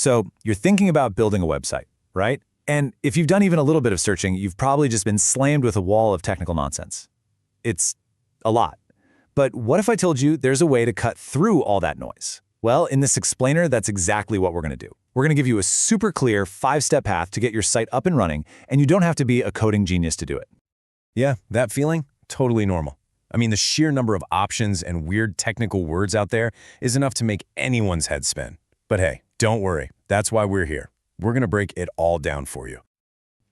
So you're thinking about building a website, right? And if you've done even a little bit of searching, you've probably just been slammed with a wall of technical nonsense. It's a lot. But what if I told you there's a way to cut through all that noise? Well, in this explainer, that's exactly what we're going to do. We're going to give you a super clear 5-step path to get your site up and running, and you don't have to be a coding genius to do it. Yeah, that feeling? Totally normal. I mean, the sheer number of options and weird technical words out there is enough to make anyone's head spin. But hey, don't worry. That's why we're here. We're going to break it all down for you.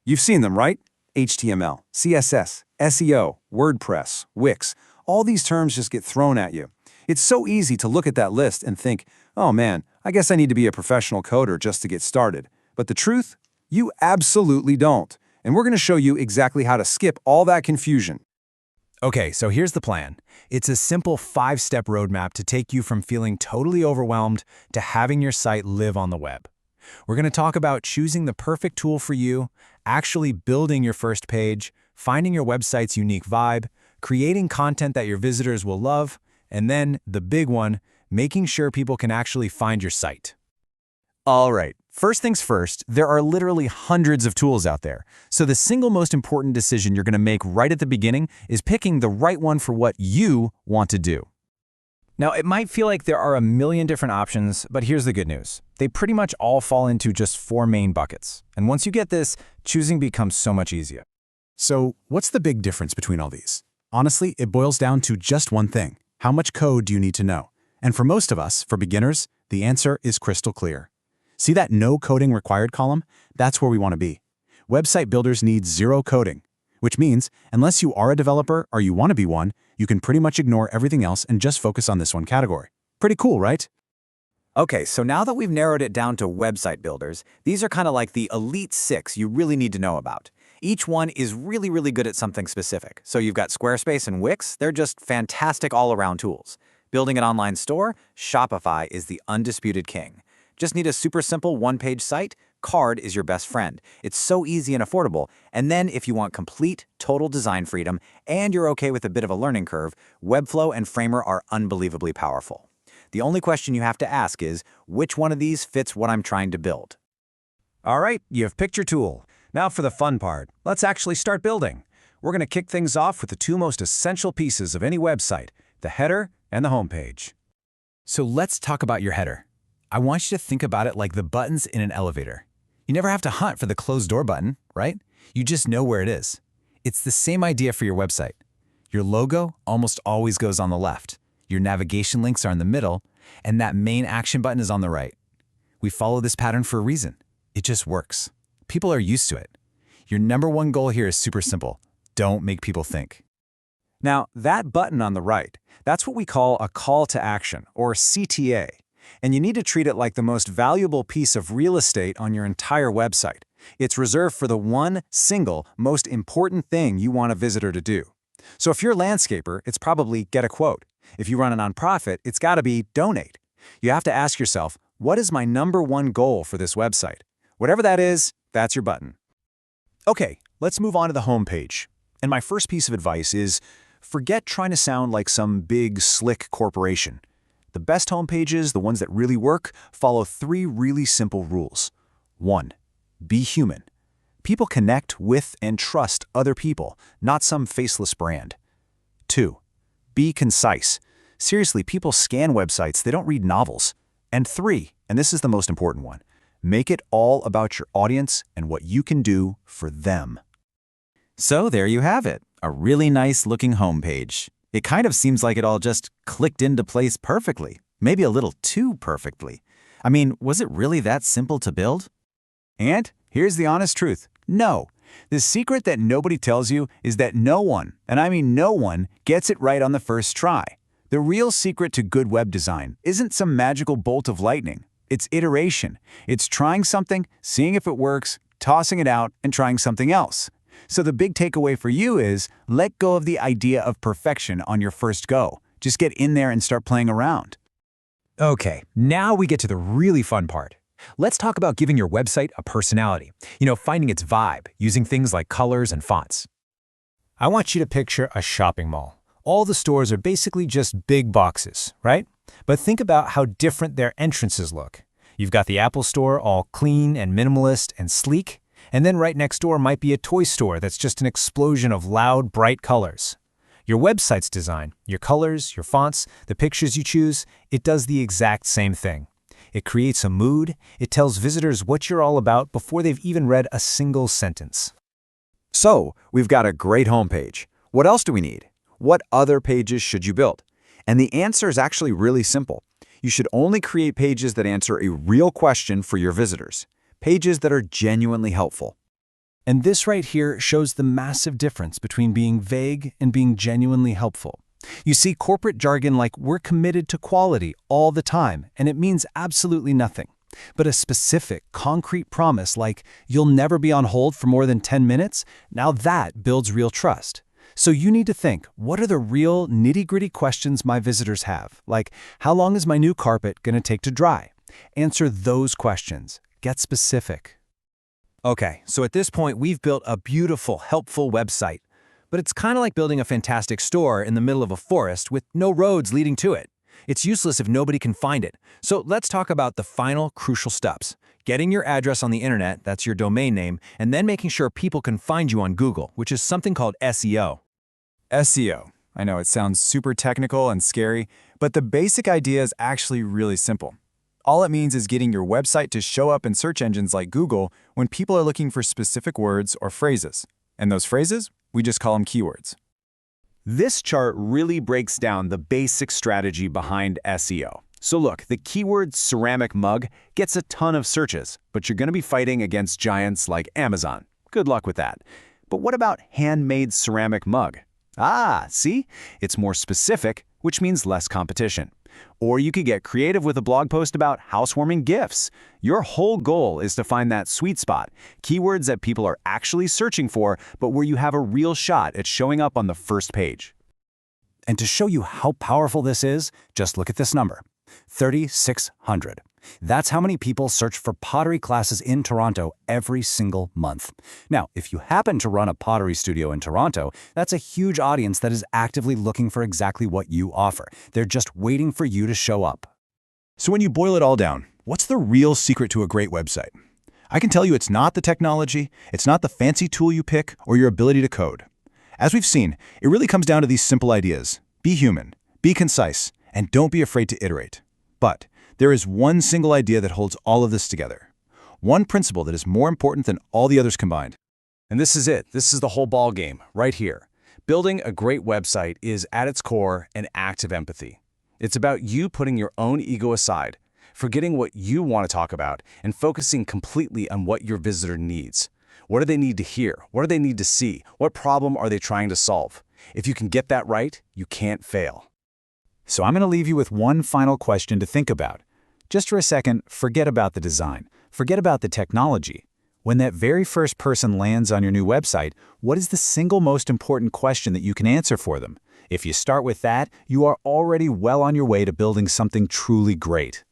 You've seen them, right? HTML, CSS, SEO, WordPress, Wix. All these terms just get thrown at you. It's so easy to look at that list and think, oh man, I guess I need to be a professional coder just to get started. But the truth? You absolutely don't. And we're going to show you exactly how to skip all that confusion. Okay, so here's the plan. It's a simple 5-step roadmap to take you from feeling totally overwhelmed to having your site live on the web. We're going to talk about choosing the perfect tool for you, actually building your first page, finding your website's unique vibe, creating content that your visitors will love, and then, the big one, making sure people can actually find your site. All right, first things first, there are literally hundreds of tools out there. So the single most important decision you're going to make right at the beginning is picking the right one for what you want to do. Now, it might feel like there are a million different options, but here's the good news. They pretty much all fall into just 4 main buckets. And once you get this, choosing becomes so much easier. So what's the big difference between all these? Honestly, it boils down to just one thing. How much code do you need to know? And for most of us, for beginners, the answer is crystal clear. See that no coding required column? That's where we want to be. Website builders need 0 coding, which means unless you are a developer or you want to be one, you can pretty much ignore everything else and just focus on this one category. Pretty cool, right? Okay, so now that we've narrowed it down to website builders, these are kind of like the elite 6 you really need to know about. Each one is really, really good at something specific. So you've got Squarespace and Wix, they're just fantastic all-around tools. Building an online store, Shopify is the undisputed king. Just need a super simple one-page site? Card is your best friend. It's so easy and affordable. And then if you want complete, total design freedom, and you're okay with a bit of a learning curve, Webflow and Framer are unbelievably powerful. The only question you have to ask is, which one of these fits what I'm trying to build? All right, you've picked your tool. Now for the fun part. Let's actually start building. We're going to kick things off with the 2 most essential pieces of any website, the header and the homepage. So let's talk about your header. I want you to think about it like the buttons in an elevator. You never have to hunt for the closed door button, right? You just know where it is. It's the same idea for your website. Your logo almost always goes on the left. Your navigation links are in the middle, and that main action button is on the right. We follow this pattern for a reason. It just works. People are used to it. Your number one goal here is super simple. Don't make people think. Now, that button on the right, that's what we call a call to action, or CTA. And you need to treat it like the most valuable piece of real estate on your entire website. It's reserved for the one single most important thing you want a visitor to do. So if you're a landscaper, it's probably get a quote. If you run a nonprofit, it's got to be donate. You have to ask yourself, what is my number one goal for this website? Whatever that is, that's your button. Okay, let's move on to the homepage. And my first piece of advice is, forget trying to sound like some big, slick corporation. The best homepages, the ones that really work, follow 3 really simple rules. 1. Be human. People connect with and trust other people, not some faceless brand. 2. Be concise. Seriously, people scan websites, they don't read novels. And 3, and this is the most important one, make it all about your audience and what you can do for them. So there you have it, a really nice looking homepage. It kind of seems like it all just clicked into place perfectly, maybe a little too perfectly. I mean, was it really that simple to build? And here's the honest truth. No. The secret that nobody tells you is that no one, and I mean no one, gets it right on the first try. The real secret to good web design isn't some magical bolt of lightning. It's iteration. It's trying something, seeing if it works, tossing it out, and trying something else. So the big takeaway for you is, let go of the idea of perfection on your first go. Just get in there and start playing around. Okay, now we get to the really fun part. Let's talk about giving your website a personality. Finding its vibe, using things like colors and fonts. I want you to picture a shopping mall. All the stores are basically just big boxes, right? But think about how different their entrances look. You've got the Apple Store, all clean and minimalist and sleek, and then right next door might be a toy store that's just an explosion of loud, bright colors. Your website's design, your colors, your fonts, the pictures you choose, it does the exact same thing. It creates a mood, it tells visitors what you're all about before they've even read a single sentence. So, we've got a great homepage. What else do we need? What other pages should you build? And the answer is actually really simple. You should only create pages that answer a real question for your visitors. Pages that are genuinely helpful. And this right here shows the massive difference between being vague and being genuinely helpful. You see, corporate jargon like "we're committed to quality" all the time, and it means absolutely nothing. But a specific, concrete promise like "you'll never be on hold for more than 10 minutes," now that builds real trust. So you need to think, what are the real, nitty-gritty questions my visitors have? Like, how long is my new carpet going to take to dry? Answer those questions. Get specific. Okay, so at this point, we've built a beautiful, helpful website. But it's kind of like building a fantastic store in the middle of a forest with no roads leading to it. It's useless if nobody can find it. So let's talk about the final crucial steps. Getting your address on the internet, that's your domain name, and then making sure people can find you on Google, which is something called SEO. SEO. I know it sounds super technical and scary, but the basic idea is actually really simple. All it means is getting your website to show up in search engines like Google when people are looking for specific words or phrases. And those phrases, we just call them keywords. This chart really breaks down the basic strategy behind SEO. So look, the keyword ceramic mug gets a ton of searches, but you're going to be fighting against giants like Amazon. Good luck with that. But what about handmade ceramic mug? Ah, see? It's more specific, which means less competition. Or you could get creative with a blog post about housewarming gifts. Your whole goal is to find that sweet spot, keywords that people are actually searching for, but where you have a real shot at showing up on the first page. And to show you how powerful this is, just look at this number, 3,600. That's how many people search for pottery classes in Toronto every single month. Now, if you happen to run a pottery studio in Toronto, that's a huge audience that is actively looking for exactly what you offer. They're just waiting for you to show up. So when you boil it all down, what's the real secret to a great website? I can tell you it's not the technology, it's not the fancy tool you pick, or your ability to code. As we've seen, it really comes down to these simple ideas. Be human, be concise, and don't be afraid to iterate. But there is one single idea that holds all of this together. One principle that is more important than all the others combined. And this is it. This is the whole ball game right here. Building a great website is, at its core, an act of empathy. It's about you putting your own ego aside, forgetting what you want to talk about, and focusing completely on what your visitor needs. What do they need to hear? What do they need to see? What problem are they trying to solve? If you can get that right, you can't fail. So I'm going to leave you with one final question to think about. Just for a second, forget about the design. Forget about the technology. When that very first person lands on your new website, what is the single most important question that you can answer for them? If you start with that, you are already well on your way to building something truly great.